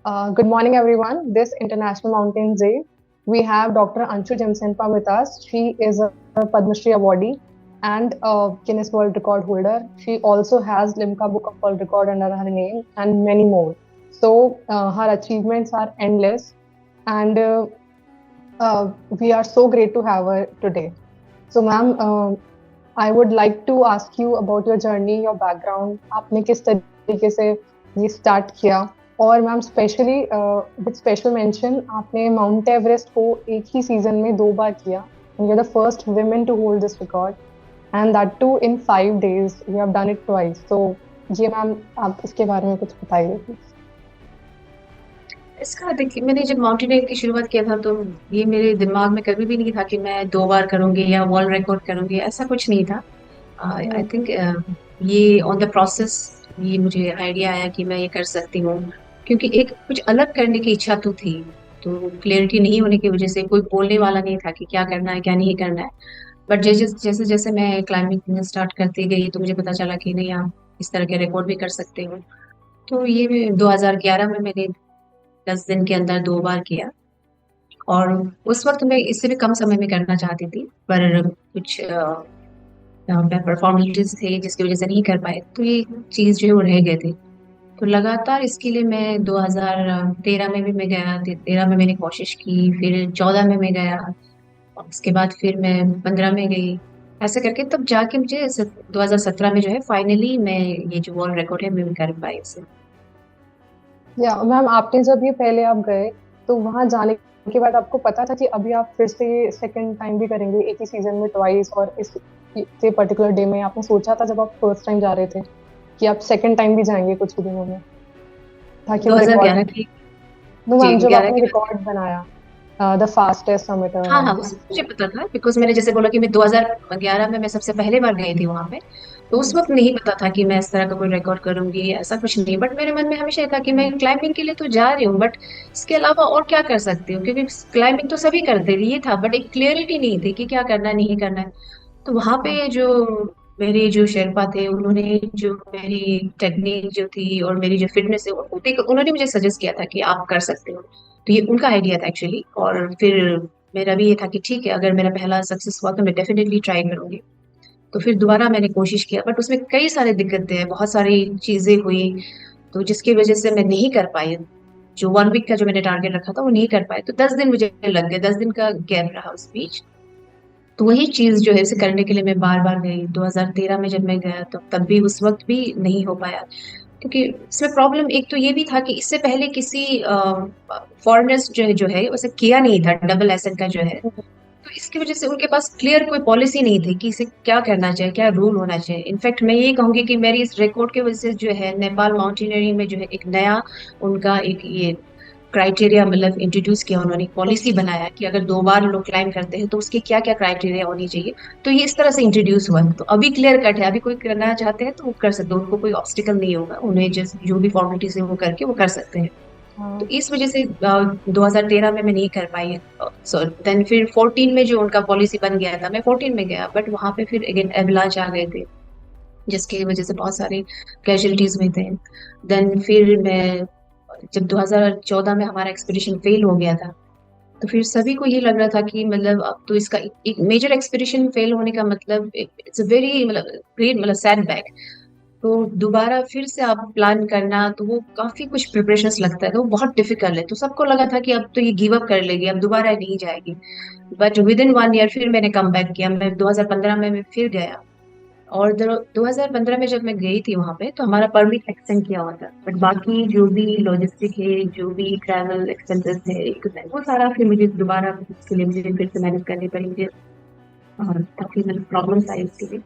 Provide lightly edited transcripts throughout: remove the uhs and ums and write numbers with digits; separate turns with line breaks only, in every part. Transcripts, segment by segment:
Good morning, everyone. This International Mountains Day, we have Dr. Anshu Jimsenpa with us. She is a Padma Shri awardee and a Guinness World Record holder. She also has Limca Book of World Record under her name and many more. So her achievements are endless, and we are so great to have her today. So, ma'am, I would like to ask you about your journey, your background. आपने किस तरीके से ये start किया? और ma'am specially with special mention आपने Mount Everest को एक ही सीजन में 2 बार किया. You are the first women to hold this record and that too in 5 days. You have done it twice. तो ये मैम आप इसके बारे में कुछ बताइए प्लीज.
इसका देखिए, मैंने जब माउंटेनियरिंग की शुरुआत किया था तो ये मेरे दिमाग में कभी भी नहीं था कि मैं 2 बार करूंगी या वर्ल्ड रिकॉर्ड करूंगी, ऐसा कुछ नहीं था. आई थिंक ये ऑन द प्रोसेस ये मुझे आइडिया आया कि मैं ये कर सकती हूँ, क्योंकि एक कुछ अलग करने की इच्छा तो थी. तो क्लियरिटी नहीं होने की वजह से कोई बोलने वाला नहीं था कि क्या करना है क्या नहीं करना है. बट जैसे जैसे जैसे मैं क्लाइंबिंग स्टार्ट करती गई तो मुझे पता चला कि नहीं, आप इस तरह के रिकॉर्ड भी कर सकते हो. तो ये 2011 में मैंने 10 दिन के अंदर 2 बार किया. और उस वक्त मैं इससे भी कम समय में करना चाहती थी, पर कुछ परफॉर्मेंसेस थे जिसकी वजह से नहीं कर पाए, तो ये चीज जो है वो रह गए थे. तो लगातार इसके लिए मैं 2013 में भी मैं गया, 13 में मैंने कोशिश की, फिर 14 में मैं गया, और उसके बाद फिर मैं 15 में गई. ऐसे करके तब जाके मुझे 2017 में जो है फाइनली मैं ये जो वर्ल्ड रिकॉर्ड है मैं कर पाई इसे.
या मैम आपने जब ये पहले आप गए तो वहां जाने के बाद आपको पता था कि अभी आप फिर से सेकंड टाइम भी करेंगे एक ही सीजन में ट्वाइस, और इस से पर्टिकुलर डे में आपने सोचा था जब आप फर्स्ट टाइम जा रहे थे कि आप सेकंड टाइम भी जाएंगे कुछ ही दिनों में, ताकि वो रिकॉर्ड
2011 की,
नो
जी
मैम जब
11
आपने
की.
रिकॉर्ड बनाया द फास्टेस्ट समिटर
हाँ हाँ,
वन.
मुझे पता था, बिकॉज मैंने जैसे बोला कि मैं 2011 में मैं सबसे पहले बार गई थी वहां पे. तो उस वक्त नहीं पता था कि मैं इस तरह का कोई रिकॉर्ड करूंगी, ऐसा कुछ नहीं. बट मेरे मन में हमेशा ये था कि मैं क्लाइंबिंग के लिए तो जा रही हूँ, बट इसके अलावा और क्या कर सकती हूँ, क्योंकि क्लाइंबिंग तो सभी करते थे, ये था, बट एक क्लियरिटी नहीं थी कि क्या करना है नहीं करना है. तो वहां पे जो मेरे जो शेरपा थे, उन्होंने जो मेरी टेक्निक जो थी और मेरी जो फिटनेस है उनको देख उन्होंने मुझे सजेस्ट किया था कि आप कर सकते हो. तो ये उनका आइडिया था एक्चुअली. और फिर मेरा भी ये था कि ठीक है, अगर मेरा पहला सक्सेस हुआ तो मैं डेफिनेटली ट्राई करूंगी. तो फिर दोबारा मैंने कोशिश किया, बट उसमें कई सारी दिक्कतें हैं, बहुत सारी चीजें हुई, तो जिसकी वजह से मैं नहीं कर पाई. जो 1 वीक का जो मैंने टारगेट रखा था वो नहीं कर पाए, तो 10 दिन मुझे लग गए, 10 दिन का गैप रहा उस बीच. तो वही चीज जो है इसे करने के लिए मैं बार बार गई. 2013 में जब मैं गया तो तब भी उस वक्त भी नहीं हो पाया, क्योंकि इसमें प्रॉब्लम एक तो ये भी था कि इससे पहले किसी फॉरेनर्स जो है उसे किया नहीं था, डबल एसेट का जो है. तो इसकी वजह से उनके पास क्लियर कोई पॉलिसी नहीं थी कि इसे क्या करना चाहिए, क्या रूल होना चाहिए. इनफैक्ट मैं ये कहूंगी कि मेरी इस रिकॉर्ड की वजह से जो है नेपाल माउंटेनियरिंग में जो है एक नया उनका एक ये क्राइटेरिया मतलब इंट्रोड्यूस किया, उन्होंने एक पॉलिसी बनाया कि अगर 2 बार लोग क्लाइम करते हैं तो उसकी क्या क्या क्राइटेरिया होनी चाहिए. तो ये इस तरह से इंट्रोड्यूस हुआ, तो अभी क्लियर कट है, अभी कोई करना चाहते हैं तो वो कर सकते हैं, उनको कोई ऑब्स्टिकल नहीं होगा, उन्हें जो भी फॉर्मेलिटीज है वो करके वो कर सकते हैं. तो इस वजह से 2013 में मैं नहीं कर पाई. सो देन फिर 14 में जो उनका पॉलिसी बन गया था, मैं 14 में गया, बट वहां पे फिर अगेन एवलांच आ गए थे, जिसकी वजह से बहुत सारे कैजुअलिटीज हुए थे. देन फिर मैं जब 2014 में हमारा एक्सपीडिशन फेल हो गया था, तो फिर सभी को ये लग रहा था कि मतलब अब तो इसका एक मेजर एक्सपीडिशन फेल होने का मतलब इट्स अ वेरी मतलब ग्रेट मतलब सैड बैक. तो दोबारा फिर से आप प्लान करना तो वो काफी कुछ प्रिपरेशंस लगता है, तो वो बहुत डिफिकल्ट है. तो सबको लगा था कि अब तो ये गिव अप कर लेगी, अब दोबारा नहीं जाएगी. बट विद इन 1 ईयर फिर मैंने कम बैक किया. मैं 2015 में मैं फिर गया, और 2015 में जब मैं गई थी वहां पे तो हमारा परमिट एक्सटेंड किया हुआ था, बट बाकी जो भी लॉजिस्टिक है, जो भी ट्रैवल एक्सपेंसेस है, वो सारा फिर मुझे दोबारा उसके लिए मुझे फिर से मैनेज करनी पड़ी मुझे, और काफी मतलब प्रॉब्लम्स आई उसके लिए.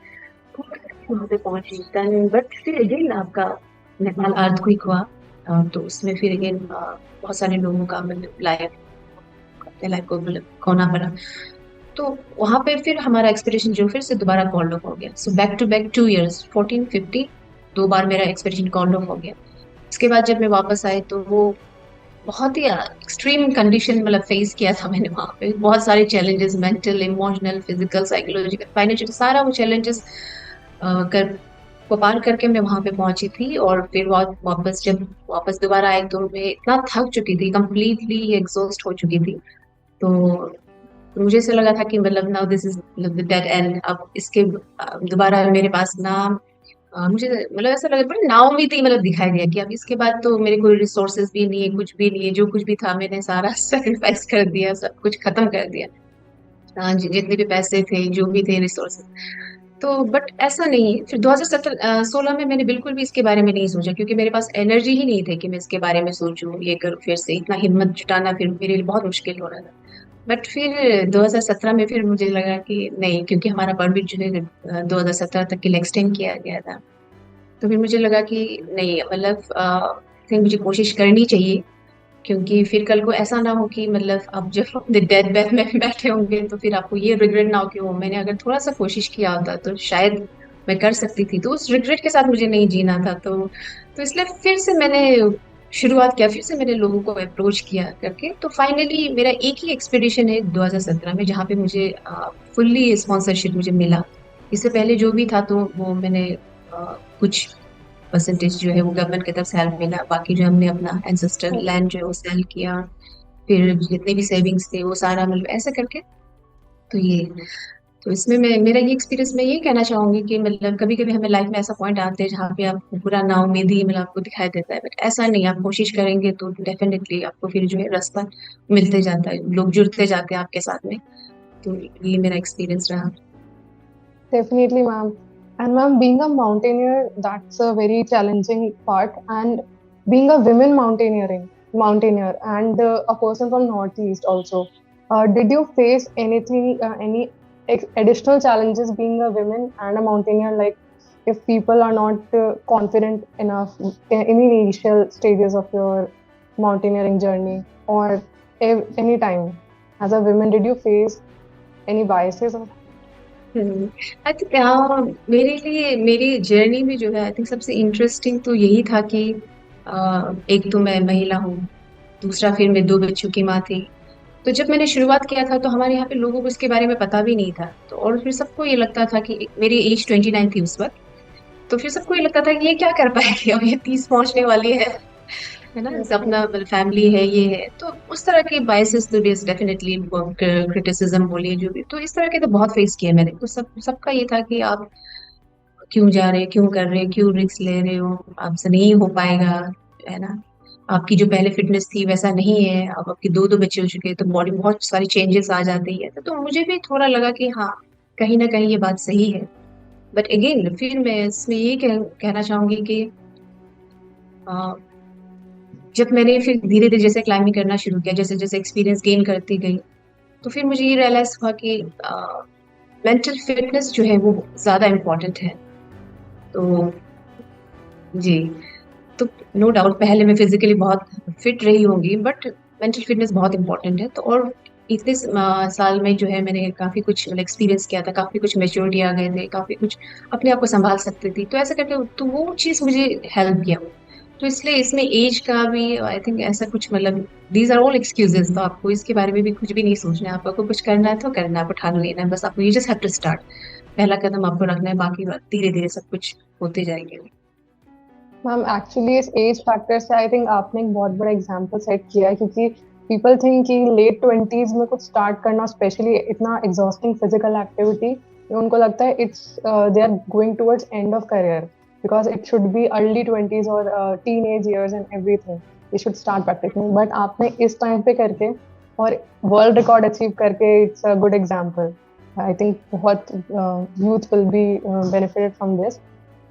तो वहाँ पे पहुंची देन, बट फिर अगेन आपका नेपाल अर्थक्वेक हुआ. तो उसमें फिर अगेन बहुत सारे लोगों का मतलब लाइफ को मतलब खोना पड़ा. तो वहां पे फिर हमारा एक्सपीडिशन जो फिर से दोबारा कॉल्ड ऑफ हो गया. So back to back 2 years 14 15 2 बार मेरा एक्सपीडिशन कॉल्ड ऑफ हो गया. उसके बाद जब मैं वापस आई तो वो बहुत ही एक्सट्रीम कंडीशन मतलब फेस किया था मैंने वहां पे. बहुत सारे challenges, mental, emotional, physical, psychological, financial, सारा वो चैलेंजेस कर वो पार करके मैं वहां पे पहुंची थी, और फिर वापस जब वापस दोबारा आई तो मैं इतना थक चुकी थी, कंप्लीटली एग्जॉस्ट हो चुकी थी। तो मुझे ऐसा लगा था कि मतलब now this is the dead and, अब इसके दोबारा मेरे पास ना मुझे मतलब ऐसा लगा बड़ी नाउमीद ही मतलब दिखाई दिया कि अब इसके बाद तो मेरे कोई रिसोर्सेज भी नहीं है, कुछ भी नहीं है, जो कुछ भी था मैंने सारा सेक्रीफाइस कर दिया, सब कुछ खत्म कर दिया। हाँ जी, जितने भी पैसे थे, जो भी थे रिसोर्सेज। तो बट ऐसा नहीं, फिर 2016 में मैंने बिल्कुल भी इसके बारे में नहीं सोचा, क्योंकि मेरे पास एनर्जी ही नहीं थी कि मैं इसके बारे में सोचूं, ये करूं, फिर से इतना हिम्मत जुटाना फिर मेरे लिए बहुत मुश्किल हो रहा था। बट फिर 2017 में फिर मुझे लगा कि नहीं, क्योंकि हमारा परमिट जो है 2017 तक के लिए एक्सटेंड किया गया था, तो फिर मुझे लगा कि नहीं, मतलब फिर मुझे कोशिश करनी चाहिए, क्योंकि फिर कल को ऐसा ना हो कि मतलब अब जब अपने डेथ बेड में बैठे होंगे तो फिर आपको ये रिग्रेट ना हो कि वो मैंने अगर थोड़ा सा कोशिश किया होता तो शायद मैं कर सकती थी। तो उस रिग्रेट के साथ मुझे नहीं जीना था। तो इसलिए फिर से मैंने शुरुआत किया, फिर से मैंने लोगों को अप्रोच किया करके। तो फाइनली मेरा एक ही एक्सपीडिशन है 2017 में जहाँ पे मुझे फुल्ली स्पॉन्सरशिप मुझे मिला। इससे पहले जो भी था तो वो मैंने कुछ परसेंटेज जो है वो गवर्नमेंट की तरफ से हेल्प मिला, बाकी जो हमने अपना एंसेस्टर लैंड जो है वो सेल किया, फिर जितने भी सेविंग्स थे वो सारा मतलब ऐसे करके। तो ये, तो इसमें मैं मेरा ये एक्सपीरियंस मैं ये कहना चाहूंगी कि मतलब कभी कभी हमें लाइफ में ऐसा पॉइंट आते हैं जहाँ पे आपको पूरा नाउम्मीद ही मतलब आपको दिखाई देता है, बट ऐसा नहीं, आप कोशिश करेंगे तो डेफिनेटली आपको फिर जो है रास्ता मिलते जाता है, लोग जुड़ते जाते हैं आपके साथ में। तो ये मेरा एक्सपीरियंस रहा।
Definitely, ma'am. And ma'am, being a mountaineer, that's a very challenging part. And being a women mountaineer, and a person from Northeast also. Did you face anything, any additional challenges being a woman and a mountaineer? Like, if people are not confident enough in the initial stages of your mountaineering journey, or any time as a woman, did you face any biases?
I think मेरे लिए मेरी journey में जो है I think सबसे interesting तो यही था कि एक तो मैं महिला हूँ, दूसरा फिर मैं दो बच्चों की माँ थी। तो जब मैंने शुरुआत किया था तो हमारे यहाँ पे लोगों को इसके बारे में पता भी नहीं था, तो और फिर सबको ये लगता था कि मेरी एज 29 थी उस वक्त, तो फिर सबको ये लगता था कि ये क्या कर पाएगी, अब ये 30 पहुंचने वाली है ना, अपना फैमिली है, ये है। तो उस तरह के बायसेस तो डेफिनेटली क्रिटिसिज्म बोलिए जो भी, तो इस तरह के तो बहुत फेस किया मैंने। तो सबका ये था कि आप क्यों जा रहे, क्यों कर रहे, क्यों रिस्क ले रहे हो, आपसे नहीं हो पाएगा, है ना, आपकी जो पहले फिटनेस थी वैसा नहीं है, अब आपके दो दो बच्चे हो चुके हैं तो बॉडी में बहुत सारी चेंजेस आ जाती है। तो मुझे भी थोड़ा लगा कि हाँ, कहीं ना कहीं ये बात सही है। बट अगेन फिर मैं इसमें ये कहना चाहूंगी कि अ, जब मैंने फिर धीरे धीरे जैसे क्लाइंबिंग करना शुरू किया, जैसे जैसे एक्सपीरियंस गेन करती गई, तो फिर मुझे ये रियलाइज हुआ कि मेंटल फिटनेस जो है वो ज्यादा इम्पोर्टेंट है। तो जी, तो नो डाउट पहले मैं फिजिकली बहुत फिट रही होंगी, बट मेंटल फिटनेस बहुत इंपॉर्टेंट है। तो और इतने साल में जो है मैंने काफी कुछ मतलब एक्सपीरियंस किया था, काफी कुछ मेच्योरिटी आ गए थे, काफी कुछ अपने आप को संभाल सकती थी, तो ऐसा करके तो वो चीज मुझे हेल्प किया। तो इसलिए इसमें एज का भी आई थिंक ऐसा कुछ मतलब दीज आर ऑल एक्सक्यूजेस, तो आपको इसके बारे में भी कुछ भी नहीं सोचना है, आपको कुछ करना है तो करना है, आपको ठान लेना है, बस आपको you just have to start, पहला कदम आपको रखना है, बाकी बात धीरे धीरे सब कुछ होते जाएंगे।
मैम एक्चुअली इस एज फैक्टर से आई थिंक आपने एक बहुत बड़ा एग्जांपल सेट किया है, क्योंकि पीपल थिंक कि लेट ट्वेंटीज में कुछ स्टार्ट करना, स्पेशली इतना एग्जॉस्टिंग फिजिकल एक्टिविटी, उनको लगता है it's they are going towards end of career, because it should be early twenties और teenage years and everything, you should start practising. But आपने इस टाइम पे करके और वर्ल्ड रिकॉर्ड अचीव करके, it's a good example. I think बहुत youth will be benefited from this,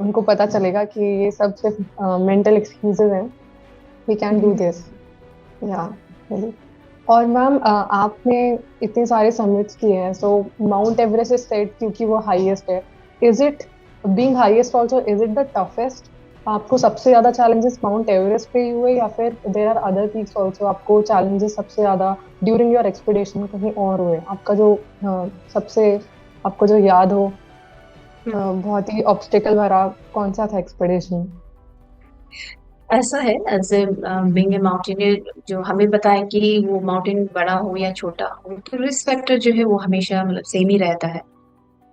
उनको पता चलेगा कि ये सब सिर्फ मेंटल एक्सक्यूजेज हैं, वी कैन डू दिस। या और मैम आपने इतने सारे समिट्स किए हैं, सो माउंट एवरेस्ट इज सेड क्योंकि वो हाईएस्ट है, is it being highest also, is it the toughest? आपको सबसे ज्यादा चैलेंजेस माउंट एवरेस्ट पे ही हुए, या फिर there are other peaks also आपको चैलेंजेस सबसे ज्यादा ड्यूरिंग योर एक्सपीडिशन कहीं और हुए? आपका जो सबसे आपको जो याद हो बहुत ही ऑब्स्टिकल भरा कौन सा था एक्सपीडिशन?
ऐसा है as a being a mountaineer, जो हमें पता है कि वो माउंटेन बड़ा हो या छोटा हो, तो रिस्क फैक्टर जो है वो हमेशा मतलब सेम ही रहता है।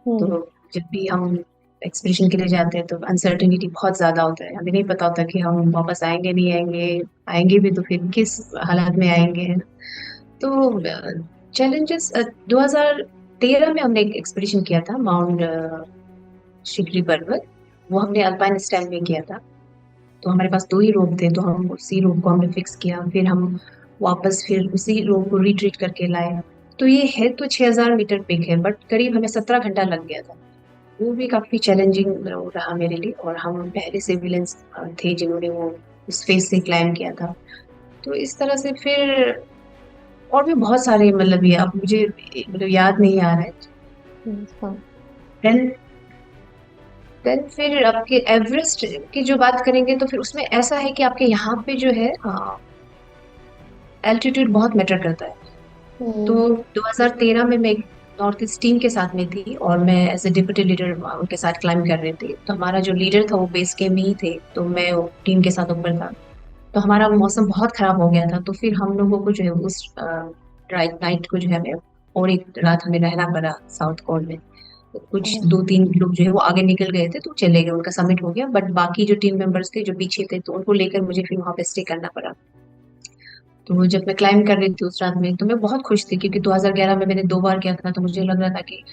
तो
हम्म।
जब भी हम एक्सपीडिशन के लिए जाते हैं तो अनसर्टेनिटी बहुत ज्यादा होता है, हमें नहीं पता होता कि हम वापस आएंगे नहीं आएंगे, आएंगे भी तो फिर किस हालत में आएंगे, है ना। तो चैलेंजेस 2013 में हमने एक एक्सपीडिशन किया था माउंट शिकरी पर्वत, वो हमने अल्पाइन स्टाइल में किया था। तो हमारे पास दो ही रोप थे, तो हम उसी रोप को हमने फिक्स किया, फिर हम वापस फिर उसी रोप को रिट्रीट करके लाए। तो ये है तो 6000 मीटर पिक है, बट करीब हमें 17 घंटा लग गया था। वो भी काफी चैलेंजिंग रहा मेरे लिए, और हम पहले से विलेंस थे जिन्होंने वो उस फेस से क्लाइम किया था। तो इस तरह से फिर और भी बहुत सारे, मतलब ये अब मुझे मतलब याद नहीं आ रहा है।
हाँ।
देन देन फिर आपके एवरेस्ट की जो बात करेंगे तो फिर उसमें ऐसा है कि आपके यहाँ पे जो है एल्टीट्यूड बहुत मैटर करता है। तो
हम्म।
2013 में मैं एक नॉर्थ ईस्ट टीम के साथ में थी, और मैं एज ए डिप्यूटी लीडर उनके साथ क्लाइम कर रहे थे। तो हमारा जो लीडर था वो बेस कैंप में ही थे, तो मैं टीम के साथ ऊपर था। तो हमारा मौसम बहुत खराब हो गया था, तो फिर हम लोगों को जो है उस नाइट को जो है हमें, और एक रात हमें रहना पड़ा साउथ कोल में। तो कुछ दो तीन लोग जो है वो आगे निकल गए थे तो चले गए, उनका समिट हो गया, बट बाकी जो टीम मेंबर्स थे जो पीछे थे तो उनको लेकर मुझे फिर वहां पे स्टे करना पड़ा। तो जब मैं क्लाइम कर रही थी उस रात में, तो मैं बहुत खुश थी क्योंकि 2011 में मैंने 2 बार किया था, तो मुझे लग रहा था कि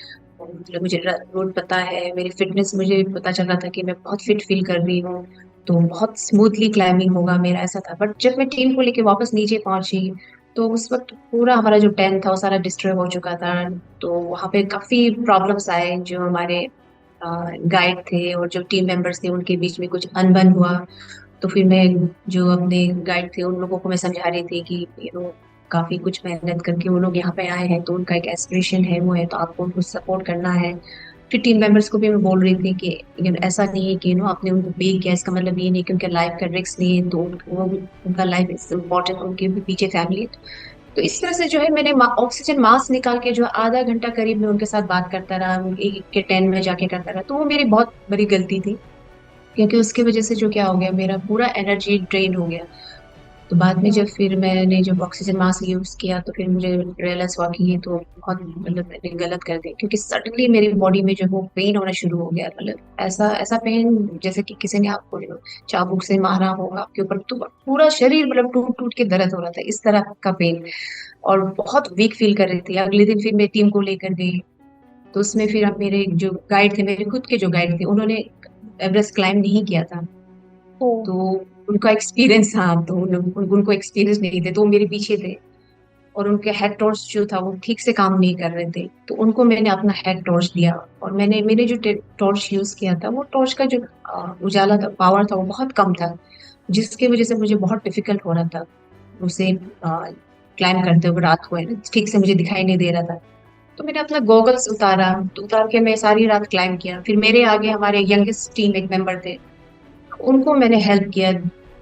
मतलब मुझे रोड पता है, मेरी फिटनेस मुझे पता चल रहा था कि मैं बहुत फिट फील कर रही हूँ, तो बहुत स्मूथली क्लाइंबिंग होगा मेरा, ऐसा था। बट जब मैं टीम को लेके वापस नीचे पहुंची, तो उस वक्त पूरा हमारा जो टेंट था वो सारा डिस्ट्रॉय हो चुका था। तो वहाँ पे काफी प्रॉब्लम्स आए, जो हमारे गाइड थे और जो टीम मेंबर्स थे उनके बीच में कुछ अनबन हुआ। तो फिर मैं जो अपने गाइड थे उन लोगों को मैं समझा रही थी कि काफी कुछ मेहनत करके वो लोग यहाँ पे आए हैं, तो उनका एक एस्पिरेशन है, वो है, तो आपको उनको सपोर्ट करना है। फिर टीम मेंबर्स को भी मैं बोल रही थी कि ऐसा नहीं है कि आपने उनको पे किया, इसका मतलब ये नहीं कि उनके लाइफ का रिस्क नहीं है, तो उनका लाइफ इज इम्पोर्टेंट, उनके भी पीछे फैमिली। तो इस तरह से जो है मैंने ऑक्सीजन मास्क निकाल के जो आधा घंटा करीब मैं उनके साथ बात करता रहा, एक एक के टेंट में जाके करता रहा, तो वो मेरी बहुत बड़ी गलती थी, क्योंकि उसकी वजह से जो क्या हो गया, मेरा पूरा एनर्जी ड्रेन हो गया। तो बाद में जब फिर मैंने जब ऑक्सीजन मास्क यूज किया तो फिर मुझे रियलाइज हुआ कि ये तो बहुत मतलब मैंने गलत कर दिया, क्योंकि सडनली मेरी बॉडी में जो वो पेन होना शुरू हो गया, मतलब ऐसा ऐसा पेन जैसे कि किसी ने आपको चाबुक से मारा होगा आपके ऊपर, तो पूरा शरीर मतलब टूट टूट के दर्द हो रहा था, इस तरह का पेन। और बहुत वीक फील कर रही थी। अगले दिन फिर मैं टीम को लेकर गई, तो उसमें फिर अब मेरे जो गाइड थे, मेरे खुद के जो गाइड थे, उन्होंने एवरेस्ट क्लाइम नहीं किया था,
ओ।
तो उनका एक्सपीरियंस था, तो उनको एक्सपीरियंस नहीं थे, तो वो मेरे पीछे थे। और उनके हेड टॉर्च जो था वो ठीक से काम नहीं कर रहे थे, तो उनको मैंने अपना हेड टॉर्च दिया। और मैंने जो टॉर्च यूज किया था, वो टॉर्च का जो उजाला था, पावर था, वो बहुत कम था, जिसकी वजह से मुझे बहुत डिफिकल्ट हो रहा था उसे क्लाइम करते हुए। रात को है ना, ठीक से मुझे दिखाई नहीं दे रहा था। तो मैंने अपना गॉगल्स उतारा, तो उतार के मैं सारी रात क्लाइम किया। फिर मेरे आगे हमारे यंगेस्ट टीम एक मेंबर थे, उनको मैंने हेल्प किया,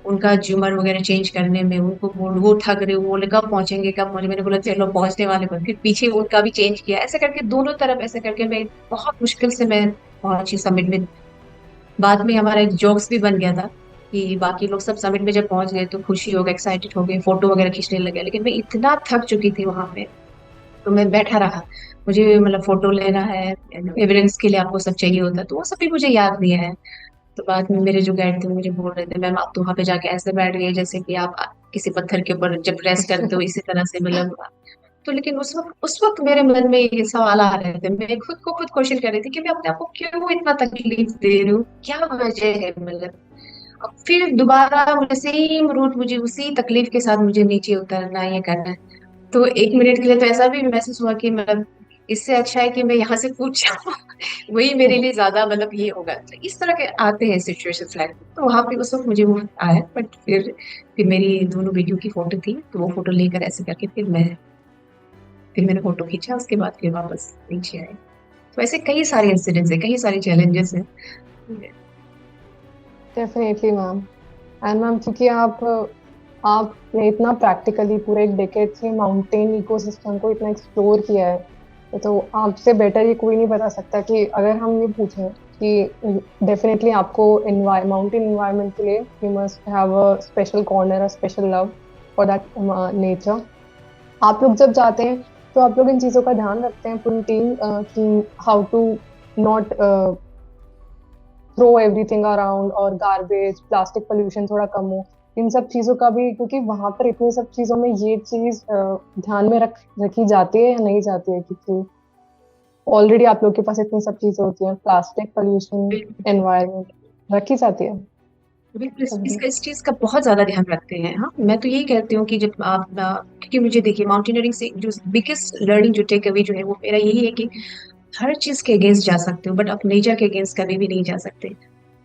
उनका ज्यूमर वगैरह चेंज करने में। उनको वो थक रहे, वो बोले कब पहुंचेंगे कब पहुंचे, मैंने बोला चलो पहुंचने वाले पर, फिर पीछे उनका भी चेंज किया, ऐसे करके दोनों तरफ ऐसे करके मैं बहुत मुश्किल से मैं पहुंची समिट में। बाद में हमारा एक जोक्स भी बन गया था कि बाकी लोग सब समिट में जब पहुंच गए तो खुशी हो गए, एक्साइटेड हो गए, फोटो वगैरह खींचने लगे, लेकिन मैं इतना थक चुकी थी वहां पे, तो मैं बैठा रहा। मुझे मतलब फोटो लेना है, एविडेंस के लिए आपको सब चाहिए होता है, तो वो सब भी मुझे याद नहीं है। तो बाद में मेरे जो गाइड थे वो मुझे बोल रहे थे, मैम आप तो वहां पे जाके ऐसे बैठ गए जैसे कि आप किसी पत्थर के ऊपर जब रेस्ट करते हो, इसी तरह से मतलब। तो लेकिन उस वक्त मेरे मन में ये सवाल आ रहे थे, मैं खुद को खुद क्वेश्चन कर रही थी कि मैं अपने आप को क्यों इतना तकलीफ दे रही हूँ, क्या वजह है मतलब। अब फिर दोबारा मुझे सेम रूट, मुझे उसी तकलीफ के साथ मुझे नीचे उतरना है, ये करना है। तो 1 मिनट के लिए तो ऐसा भी महसूस हुआ कि मतलब इससे अच्छा है कि मैं यहाँ से कूद जाऊँ। वही मेरे लिए ज्यादा मतलब ये होगा। तो इस तरह के आते हैं सिचुएशंस लाइफ में, तो वहां पे उस वक्त मुझे वो आया। बट फिर मेरी दोनों बेटियों की फोटो थी, तो वो फोटो लेकर ऐसे करके फिर मैंने फोटो खींचा, उसके बाद फिर वापस नीचे आए। तो ऐसे कई सारे इंसिडेंट्स है, कई सारे चैलेंजेस हैं।
Definitely ma'am. एंड मैम, क्योंकि आपने इतना प्रैक्टिकली पूरे एक डेकेड से माउंटेन इकोसिस्टम को इतना एक्सप्लोर किया है, तो आपसे बेटर ये कोई नहीं बता सकता कि अगर हम ये पूछें कि डेफिनेटली आपको माउंटेन इन्वायरमेंट के लिए you must have a special corner, a special love for that nature. आप लोग जब जाते हैं तो आप लोग इन चीज़ों का ध्यान रखते हैं पूरी टीम कि how to not throw everything around, और गार्बेज, प्लास्टिक पोल्यूशन थोड़ा कम हो, इन सब चीजों का भी, क्योंकि वहां पर इतनी सब चीजों में ये चीज ध्यान में रखी जाती है या नहीं जाती है, क्योंकि ऑलरेडी आप लोग के पास इतनी सब चीजें होती हैं, प्लास्टिक पोल्यूशन,
बिल्कुल
एनवायरनमेंट, रखी जाती है
बिल्कुल
तभी।
इस चीज का बहुत ज्यादा ध्यान रखते हैं। हाँ, मैं तो यही कहती हूँ कि जब आप क्योंकि मुझे देखिए माउंटेनियरिंग से जो बिगेस्ट लर्निंग जो टेक अवे जो है वो मेरा यही है कि हर चीज के अगेंस्ट जा सकते हो बट आप नेचर के अगेंस्ट कभी भी नहीं जा सकते।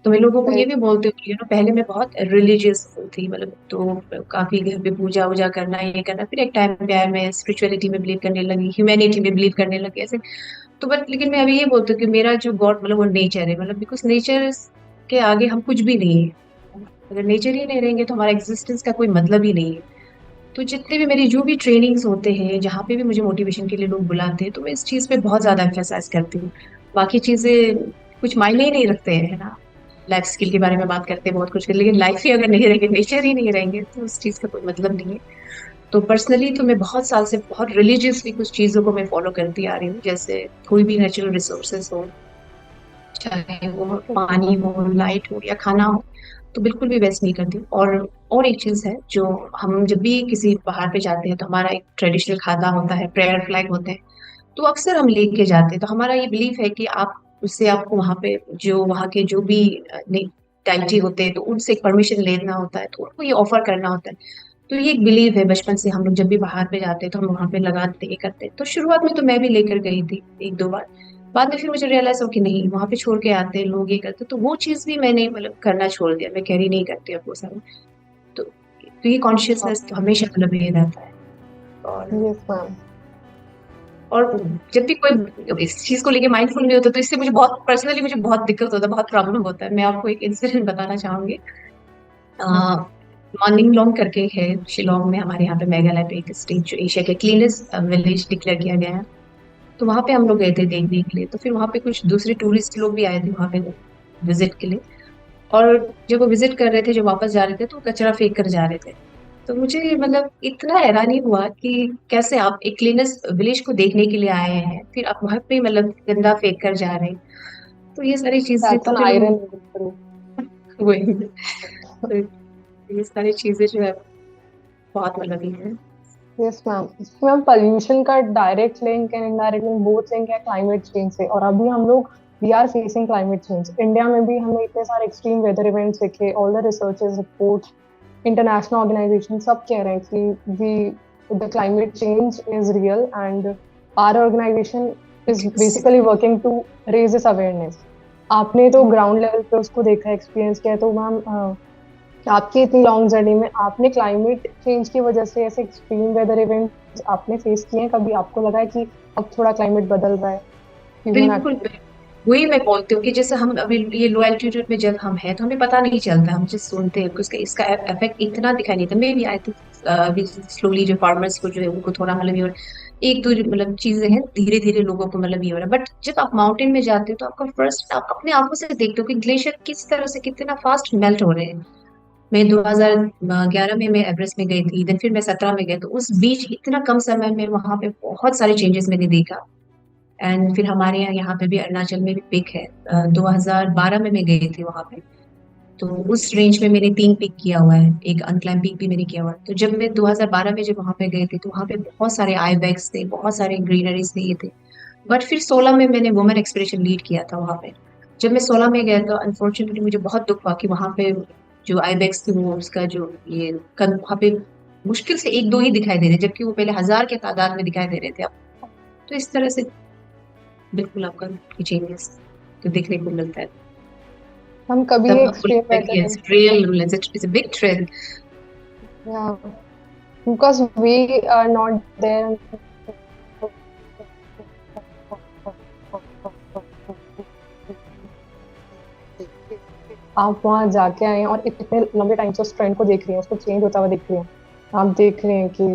तो मैं लोगों को ये भी बोलती हूँ कि पहले मैं बहुत रिलीजियस थी, मतलब तो काफी घर पे पूजा वूजा करना ये करना, फिर एक टाइम पे आया मैं स्पिरिचुअलिटी में बिलीव करने लगी, ह्यूमैनिटी में बिलीव करने लगी ऐसे। तो बट लेकिन मैं अभी ये बोलती हूँ कि मेरा जो गॉड मतलब वो नेचर है, मतलब बिकॉज नेचर के आगे हम कुछ भी नहीं है। अगर नेचर ही नहीं रहेंगे तो हमारा एग्जिस्टेंस का कोई मतलब ही नहीं है। तो जितने भी मेरी जो भी ट्रेनिंग्स होते हैं, जहाँ पे भी मुझे मोटिवेशन के लिए लोग बुलाते हैं, तो मैं इस चीज पे बहुत ज्यादा एम्फेसाइज करती हूँ। बाकी चीजें कुछ मायने ही नहीं रखते हैं, है ना। लाइफ स्किल के बारे में बात करते हैं बहुत कुछ, लेकिन लाइफ ही अगर नहीं रहेंगे, नेचर ही नहीं रहेंगे, तो उस चीज का कोई मतलब नहीं है। तो पर्सनली तो मैं बहुत साल से बहुत रिलीजियसली कुछ चीजों को मैं फॉलो करती आ रही हूँ, जैसे कोई भी नेचुरल रिसोर्सेस हो, चाहे वो पानी हो, लाइट हो या खाना हो, तो बिल्कुल भी वेस्ट नहीं करती। और एक चीज है जो हम जब भी किसी पहाड़ पे जाते हैं तो हमारा एक ट्रेडिशनल खाना होता है, प्रेयर फ्लैग होते हैं, तो अक्सर हम लेके जाते हैं। तो हमारा ये बिलीफ है कि आप उससे आपको वहाँ पे जो वहाँ के जो भी डाइटी होते हैं तो उनसे परमिशन लेना होता है, तो उनको ये ऑफर करना होता है। तो ये एक बिलीव है, बचपन से हम लोग जब भी बाहर पे जाते हैं तो हम वहाँ पे लगाते ये करते हैं। तो शुरुआत में तो मैं भी लेकर गई थी एक दो बार, बाद में फिर मुझे रियलाइज हो कि नहीं, वहाँ पे छोड़ के आते हैं लोग ये करते, तो वो चीज भी मैंने मतलब करना छोड़ दिया, मैं कैरी नहीं करती अब वो सब। तो ये कॉन्शियसनेस तो हमेशा मतलब ये रहता है। और
यस मैम।
और जब भी कोई इस चीज को लेके माइंडफुल नहीं होता तो इससे मुझे बहुत पर्सनली मुझे बहुत दिक्कत होता है, बहुत प्रॉब्लम होता है। मैं आपको एक इंसिडेंट बताना चाहूंगी। मॉर्निंग लॉन्ग करके है शिलोंग में, हमारे यहाँ पे मेघालय पे एक स्टेट जो एशिया के क्लीनेस्ट विलेज डिक्लेयर किया गया है। तो वहां पे हम लोग गए थे देखने के लिए, तो फिर वहां पे कुछ दूसरे टूरिस्ट लोग भी आए थे वहां पे विजिट के लिए। और जब वो विजिट कर रहे थे, जब वापस जा रहे थे, तो कचरा फेंक कर जा रहे थे। तो मुझे मतलब इतना हैरानी हुआ कि कैसे आप एक क्लीनेस्ट विलेज को देखने के लिए आए हैं, फिर आप वहां पे मतलब गंदा फेंक कर जा रहे हैं। तो ये सारी चीजें
दैट्स
तो
एन
फिर
आयरन।
वही, तो ये सारी चीजें जो है बहुत मतलब ये है।
Yes ma'am. मैम, पोल्यूशन का direct link and indirect link, both link है क्लाइमेट चेंज से, और अभी हम लोग we are facing climate change. India में भी हमने इतने सारे एक्सट्रीम वेदर इवेंट्स देखे, all the researchers report, international organisation सब कह रहे हैं कि the climate change is real, and our organisation is basically working to raise this awareness. आपने तो ग्राउंड लेवल पे उसको देखा, एक्सपीरियंस किया, तो मैम आपकी इतनी लॉन्ग जर्नी में आपने क्लाइमेट चेंज की वजह से ऐसे एक्सट्रीम वेदर इवेंट्स आपने फेस किए हैं कभी? आपको लगा है कि अब थोड़ा क्लाइमेट बदल रहा है, ह्यूमन
बिल्कुल
एक्टिविटी?
वही मैं बोलती हूँ कि जैसे हम अभी ये लो एल्टीट्यूड में जब हम हैं तो हमें पता नहीं चलता, हम जस्ट सुनते हैं कि उसका इसका इफेक्ट इतना दिखाई नहीं देता। मे भी आई थिंक अभी स्लोली जो फार्मर्स को जो है उनको थोड़ा मतलब ये एक दो मतलब चीजें हैं, धीरे धीरे लोगों को मतलब ये हो रहा है। बट जब आप माउंटेन में जाते हो तो आपका फर्स्ट आप अपने आंखों से देखते हो कि ग्लेशियर किस तरह से कितना फास्ट मेल्ट हो रहे हैं। मैं 2011 में मैं एवरेस्ट में गई थी, देन फिर मैं 17 में गई, तो उस बीच इतना कम समय में वहां पे बहुत सारे चेंजेस मैंने देखा। एंड फिर हमारे यहाँ पे भी अरुणाचल में भी पिक है। 2012 में मैं गई थी वहां पे, तो उस रेंज में मैंने 3 पिक किया हुआ है, एक अनक्लाइम पिक भी मैंने किया हुआ है। तो जब मैं 2012 में जब वहां पे गई थी तो वहां पे बहुत सारे आईबेक्स थे, बहुत सारे ग्रीनरीज थे, ये थे। बट फिर 16 में मैंने वुमेन एक्सपीडिशन लीड किया था वहां पे। जब मैं 16 में गया तो अनफॉर्चुनेटली मुझे बहुत दुख हुआ कि वहां पे जो आईबेक्स थे वो उसका जो ये वहां पे मुश्किल से एक दो ही दिखाई दे रहे, जबकि वो पहले हजार के तादाद में दिखाई दे रहे थे अब। तो इस तरह से बिल्कुल आपका चेंजेस तो देखने को मिलता है।
हम कभी
तब आपको
एक्सट्रीम
लगता है कि
weather,
yes real it's a big trend.
Because we are not there, आप वहां जाके आए हैं और इतने लंबे टाइम से उस ट्रेंड को देख रही हैं, उसको चेंज होता हुआ देख रही हैं, आप देख रहे हैं कि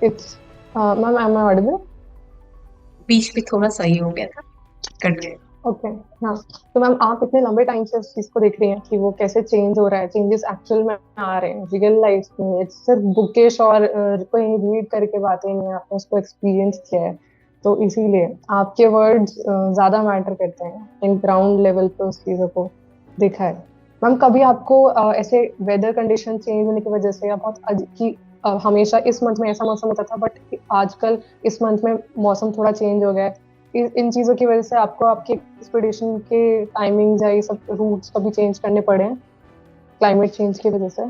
it's, ma'am am I audible?
बीच में थोड़ा सा ही हो गया था, कट गया।
ओके। हाँ, तो मैम आप इतने लंबे टाइम से उस चीज को देख रही हैं कि वो कैसे चेंज हो रहा है, चेंजेस एक्चुअल में आ रहे हैं रियल लाइफ में, इट्स सिर्फ बुकिश और कोई रीड करके बातें नहीं है, आपने उसको एक्सपीरियंस किया है। तो इसीलिए आपके वर्ड्स ज़्यादा मैटर करते हैं इन ग्राउंड लेवल पे उस चीज़ों को देखा है। मैम कभी आपको ऐसे वेदर कंडीशन चेंज होने की वजह से या बहुत हमेशा इस मंथ में ऐसा मौसम होता था बट आजकल इस मंथ में मौसम थोड़ा चेंज हो गया है, इन चीज़ों की वजह से आपको आपके एक्सपीडिशन के टाइमिंग्स या ये सब रूट्स कभी चेंज करने पड़े हैं क्लाइमेट चेंज की वजह से?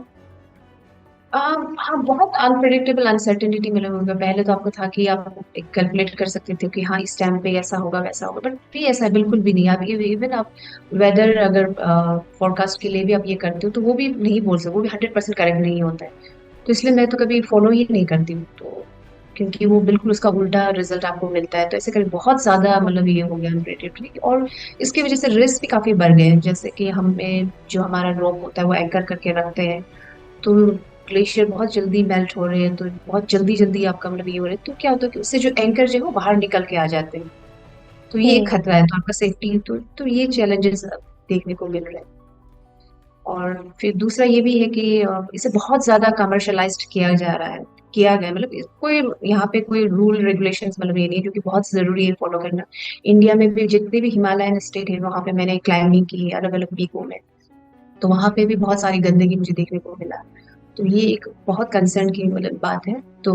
हाँ, बहुत अनप्रेडिक्टेबल अनसर्टेनिटी मिला होगा। पहले तो आपको था कि आप कैलकुलेट कर सकते थे कि हाँ इस टाइम पे ऐसा होगा वैसा होगा, बट भी ऐसा बिल्कुल भी नहीं। आप इवन आप वेदर अगर फोरकास्ट के लिए भी आप ये करते हो तो वो भी नहीं बोल सकते, वो भी 100% करेक्ट नहीं होता है। तो इसलिए मैं तो कभी फॉलो ही नहीं करती हूँ, तो क्योंकि वो बिल्कुल उसका उल्टा रिजल्ट आपको मिलता है। तो ऐसे कभी बहुत ज्यादा मतलब ये हो गया अनप्रेडिक्टेबली, और इसकी वजह से रिस्क भी काफी बढ़ गए हैं। जैसे कि हमें जो हमारा रोप होता है वो एंकर करके रखते हैं, तो ग्लेशियर बहुत जल्दी मेल्ट हो रहे हैं, तो बहुत जल्दी जल्दी आपका मतलब ये हो रहा है, तो क्या होता है कि उससे जो एंकर जो है वो बाहर निकल के आ जाते हैं। तो ये एक
हम्म।
खतरा है, तो आपका सेफ्टी तो ये चैलेंजेस देखने को मिल रहे हैं। और फिर दूसरा ये भी है कि इसे बहुत ज्यादा कमर्शलाइज्ड किया जा रहा है, किया गया मतलब कोई यहाँ पे कोई रूल रेगुलेशंस मतलब ये नहीं, जो कि बहुत जरूरी है फॉलो करना। इंडिया में भी जितने भी हिमालयन स्टेट है वहाँ पे मैंने क्लाइंबिंग की अलग अलग पीकों में, तो वहाँ पे भी बहुत सारी गंदगी मुझे देखने को मिला। तो ये एक बहुत कंसर्न की मतलब बात है। तो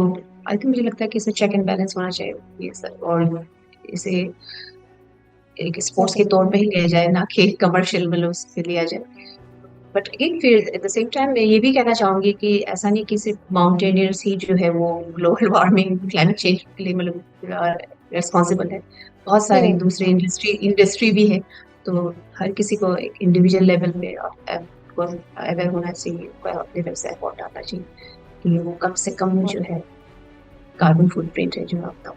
आई थिंक मुझे लगता है कि इसमें चेक एंड बैलेंस होना चाहिए ये सर, और इसे एक स्पोर्ट्स के तौर पे ही लिया जाए, ना कि कमर्शियल मतलब उससे लिया जाए। बट अगेन फिर एट द सेम टाइम मैं ये भी कहना चाहूंगी कि ऐसा नहीं कि सिर्फ माउंटेनियर्स ही जो है वो ग्लोबल वार्मिंग क्लाइमेट चेंज के लिए मतलब रिस्पॉन्सिबल है। बहुत सारी
हम्म।
दूसरी इंडस्ट्री भी है। तो हर किसी को एक इंडिविजुअल लेवल पे अवेयर होना चाहिए, अपने लेवल से एफर्ट डालना चाहिए कि वो कम से कम जो है कार्बन फुटप्रिंट है जो आपका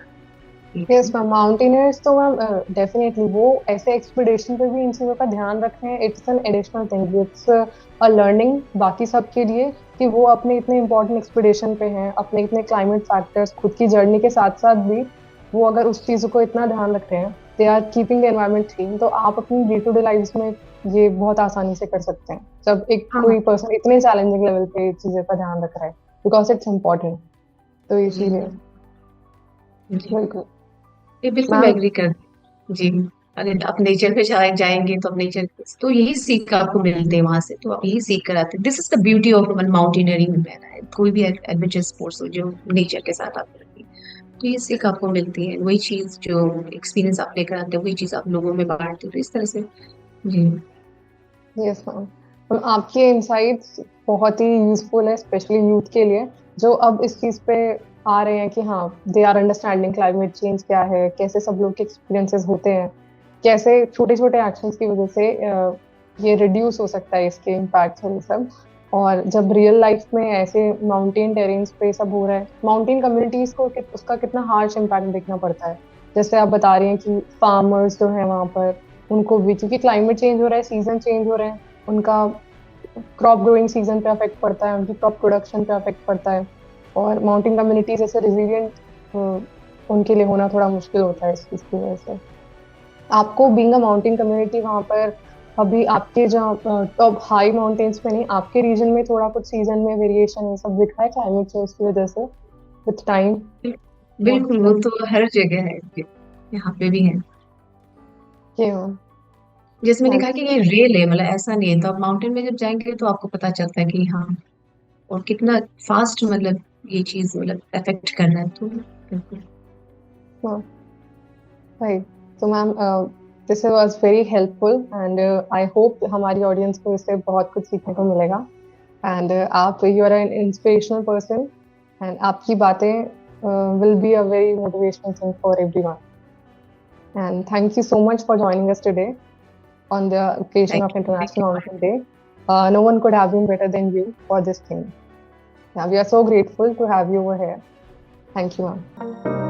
यस मैम, माउंटेनियर्स तो मैम डेफिनेटली वो ऐसे एक्सपीडिशन पे भी इन चीज़ों का ध्यान रखते हैं। It's an additional thing, it's a learning बाकी सब के लिए कि वो अपने इतने इंपॉर्टेंट एक्सपीडिशन पे हैं, अपने इतने क्लाइमेट फैक्टर्स खुद की जर्नी के साथ साथ भी वो अगर उस चीज़ को इतना ध्यान रख रहे हैं, they are keeping the environment clean. तो आप अपनी डे टू डे लाइफ में ये बहुत आसानी से कर सकते हैं जब एक
हाँ
कोई पर्सन इतने चैलेंजिंग लेवल पे चीज़ों का ध्यान रख रहा है, बिकॉज इट्स इम्पोर्टेंट। तो
जी
इसीलिए
जी,
बिल्कुल
ये बिल्कुल
मैम।
एग्री कर जी। अगर आप नेचर पे जाएंगे तो आप नेचर, तो यही सीख आपको मिलते हैं वहां से, तो आप यही सीख कर आते हैं। This is the beauty of mountaineering में है, कोई भी एडवेंचर स्पोर्ट्स हो जो नेचर के साथ आप करते हैं, तो ये सीख आपको मिलती है। वही चीज जो एक्सपीरियंस आप लेकर आते हैं वही चीज आप लोगों में बांटते हो, तो इस तरह से जी।
यस मैम, आपके इंसाइट्स बहुत ही यूजफुल है स्पेशली यूथ के लिए जो अब इस चीज पे आ रहे हैं कि हाँ they are understanding climate change क्या है, कैसे सब लोग के एक्सपीरियंसेस होते हैं, कैसे छोटे छोटे एक्शंस की वजह से ये रिड्यूस हो सकता है इसके इम्पैक्ट और ये सब। और जब रियल लाइफ में ऐसे माउंटेन टेरेन्स पे सब हो रहा है, माउंटेन कम्युनिटीज को उसका कितना हार्श इम्पैक्ट देखना पड़ता है। जैसे आप बता रही हैं कि फार्मर्स जो है वहाँ पर उनको भी, क्योंकि क्लाइमेट चेंज हो रहा है, सीजन चेंज हो रहे हैं, उनका क्रॉप ग्रोइंग सीजन पे अफेक्ट पड़ता है, उनकी क्रॉप प्रोडक्शन पे अफेक्ट पड़ता है। और माउंटेन कम्युनिटीज ऐसे रिजिलियंट उनके लिए होना थोड़ा मुश्किल होता है इस चीज़ की वजह से। आपको बीइंग अ माउंटेन कम्युनिटी वहाँ पर अभी आपके जहाँ टॉप हाई माउंटेन्स पे नहीं, आपके रीजन में थोड़ा कुछ सीजन में वेरिएशन ये सब दिखा है क्लाइमेट चेंज की वजह से विथ टाइम?
बिल्कुल, वो तो हर जगह है, यहाँ पे भी है।
Okay ma'am.
जैसे मैंने कहा
थैंक
कि ये रियल है, मतलब ऐसा नहीं है। तो आप माउंटेन में जब जाएंगे तो आपको पता चलता है कि हाँ, और कितना फास्ट मतलब ये चीज मतलब अफेक्ट कर रहा है, तो बिल्कुल।
यू। राइट। तो ma'am this was very helpful and I hope हमारी ऑडियंस को इससे बहुत कुछ सीखने को मिलेगा। एंड आप you are an inspirational person and आपकी बातें will be a very motivational thing for everyone. And thank you so much for joining us today on the occasion
thank
of
you.
International Mountain Day. No one could have been better than you for this thing. Yeah, we are so grateful to have you over here. Thank you, ma'am.